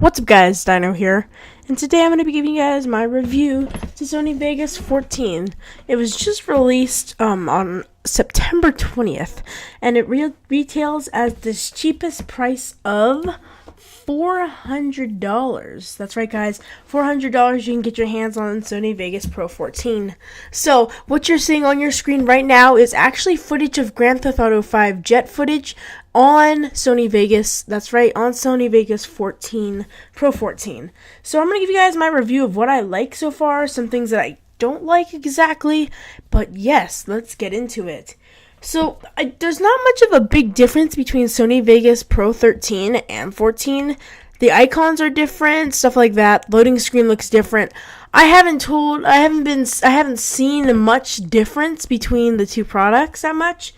What's up guys, Dino here, and today I'm going to be giving you guys my review to Sony Vegas 14. It was just released on September 20th, and it retails at this cheapest price of $400. That's right guys, $400 you can get your hands on Sony Vegas Pro 14. So what you're seeing on your screen right now is actually footage of Grand Theft Auto 5 jet footage on Sony Vegas. That's right, on Sony Vegas 14 Pro 14. So I'm going to give you guys my review of what I like so far, some things that I don't like exactly, but yes, let's get into it. So, there's not much of a big difference between Sony Vegas Pro 13 and 14. The icons are different, stuff like that. Loading screen looks different. I haven't seen much difference between the two products that much.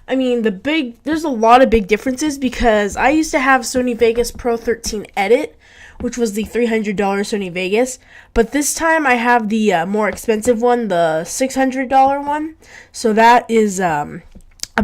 I mean, there's a lot of big differences because I used to have Sony Vegas Pro 13 Edit, which was the $300 Sony Vegas, but this time I have the more expensive one, the $600 one. So that is a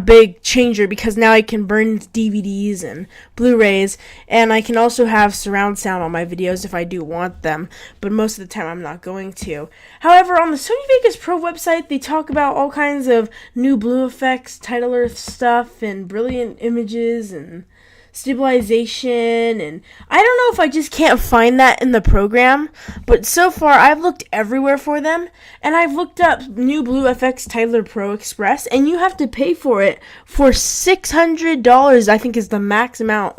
big changer because now I can burn DVDs and Blu-rays, and I can also have surround sound on my videos if I do want them, but most of the time I'm not going to. However, on the Sony Vegas Pro website, they talk about all kinds of new blue effects, Title Earth stuff, and brilliant images, and stabilization, and I don't know if I just can't find that in the program, but so far I've looked everywhere for them, and I've looked up new Blue FX Title Pro Express, and you have to pay for it for $600, I think is the max amount,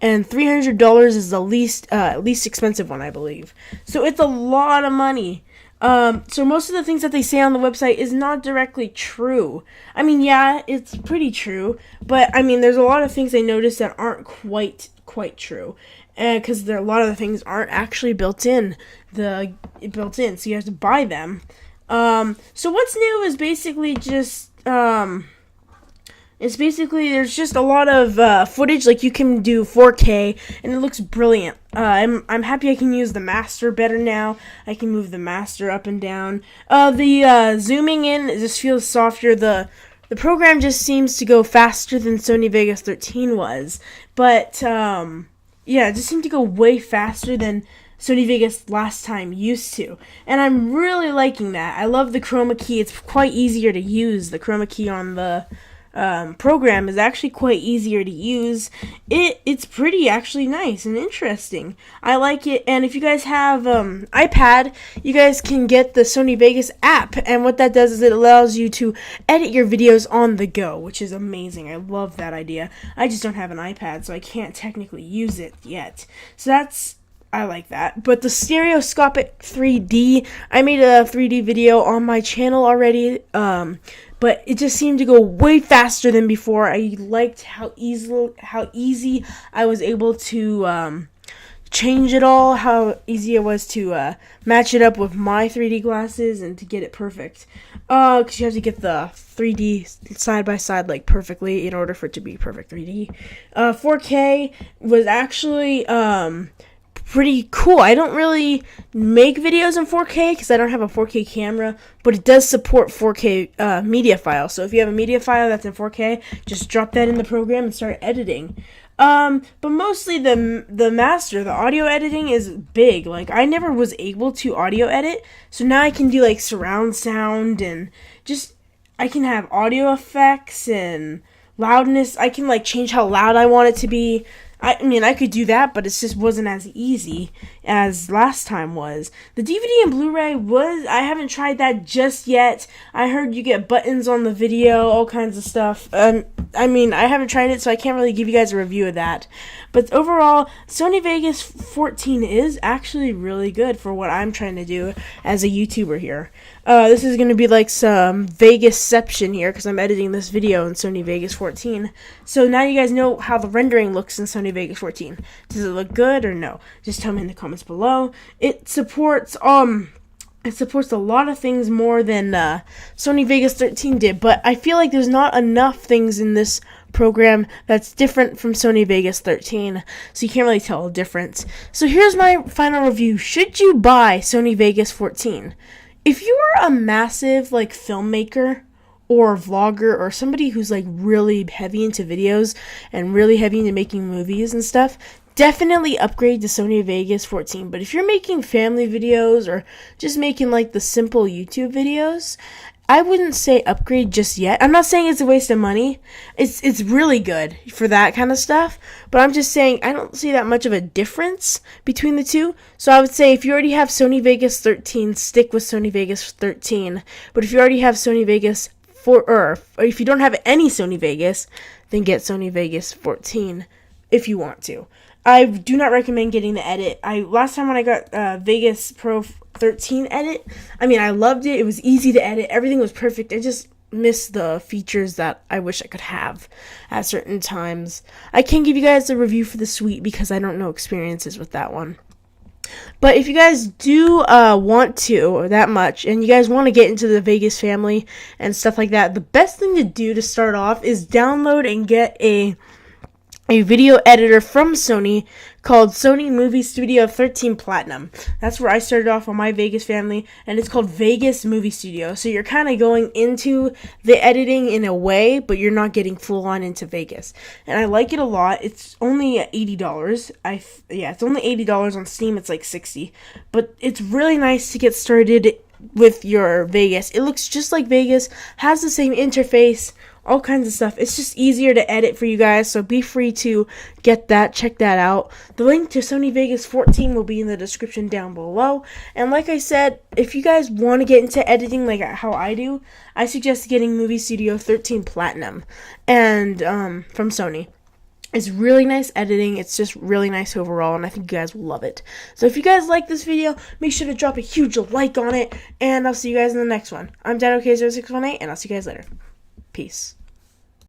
and $300 is the least expensive one, I believe. So it's a lot of money. So most of the things that they say on the website is not directly true. I mean, yeah, it's pretty true, but I mean, there's a lot of things I noticed that aren't quite true, because a lot of the things aren't actually built in, so you have to buy them. So what's new is basically just there's just a lot of footage, like you can do 4K, and it looks brilliant. I'm happy I can use the master better now. I can move the master up and down. The zooming in just feels softer. The program just seems to go faster than Sony Vegas 13 was. But, yeah, it just seemed to go way faster than Sony Vegas last time used to. And I'm really liking that. I love the Chroma Key. It's quite easier to use. The Chroma Key on the program is actually quite easier to use. It's pretty actually nice and interesting. I like it, and if you guys have iPad, you guys can get the Sony Vegas app, and what that does is it allows you to edit your videos on the go, which is amazing. I love that idea. I just don't have an iPad, so I can't technically use it yet. So I like that. But the Stereoscopic 3D, I made a 3D video on my channel already, but it just seemed to go way faster than before. I liked how easy I was able to change it all, how easy it was to match it up with my 3D glasses and to get it perfect. Because you have to get the 3D side by side like perfectly in order for it to be perfect 3D. 4K was actually pretty cool. I don't really make videos in 4K because I don't have a 4K camera, but it does support 4K media files. So if you have a media file that's in 4K, just drop that in the program and start editing. But mostly the master, the audio editing is big. Like, I never was able to audio edit, so now I can do like surround sound, and just I can have audio effects and loudness. I can like change how loud I want it to be. I mean, I could do that, but it just wasn't as easy as last time was. The DVD and Blu-ray I haven't tried that just yet. I heard you get buttons on the video, all kinds of stuff. I mean, I haven't tried it, so I can't really give you guys a review of that. But overall, Sony Vegas 14 is actually really good for what I'm trying to do as a YouTuber here. This is going to be like some Vegasception here because I'm editing this video in Sony Vegas 14. So now you guys know how the rendering looks in Sony Vegas 14. Does it look good or no? Just tell me in the comments below. It supports a lot of things more than Sony Vegas 13 did, but I feel like there's not enough things in this program that's different from Sony Vegas 13, so you can't really tell a difference. So here's my final review. Should you buy Sony Vegas 14? If you are a massive like filmmaker or vlogger or somebody who's like really heavy into videos and really heavy into making movies and stuff, definitely upgrade to Sony Vegas 14. But if you're making family videos or just making like the simple YouTube videos, I wouldn't say upgrade just yet. I'm not saying it's a waste of money. It's really good for that kind of stuff. But I'm just saying I don't see that much of a difference between the two. So I would say if you already have Sony Vegas 13, stick with Sony Vegas 13. But if you already have Sony Vegas 4, or if you don't have any Sony Vegas, then get Sony Vegas 14 if you want to. I do not recommend getting the edit. Last time when I got Vegas Pro 13 edit, I mean, I loved it. It was easy to edit. Everything was perfect. I just missed the features that I wish I could have at certain times. I can't give you guys a review for the suite because I don't know experiences with that one. But if you guys do want to that much, and you guys want to get into the Vegas family and stuff like that, the best thing to do to start off is download and get a video editor from Sony called Sony Movie Studio 13 Platinum. That's where I started off on my Vegas family, and it's called Vegas Movie Studio. So you're kind of going into the editing in a way, but you're not getting full on into Vegas. And I like it a lot. It's only $80. It's only $80 on Steam. It's like $60. But it's really nice to get started with your Vegas. It looks just like Vegas, has the same interface, all kinds of stuff. It's just easier to edit for you guys, so be free to get that. Check that out. The link to Sony Vegas 14 will be in the description down below. And like I said, if you guys want to get into editing like how I do, I suggest getting Movie Studio 13 Platinum and from Sony. It's really nice editing. It's just really nice overall, and I think you guys will love it. So if you guys like this video, make sure to drop a huge like on it, and I'll see you guys in the next one. I'm DinoYT 0618, and I'll see you guys later. Peace.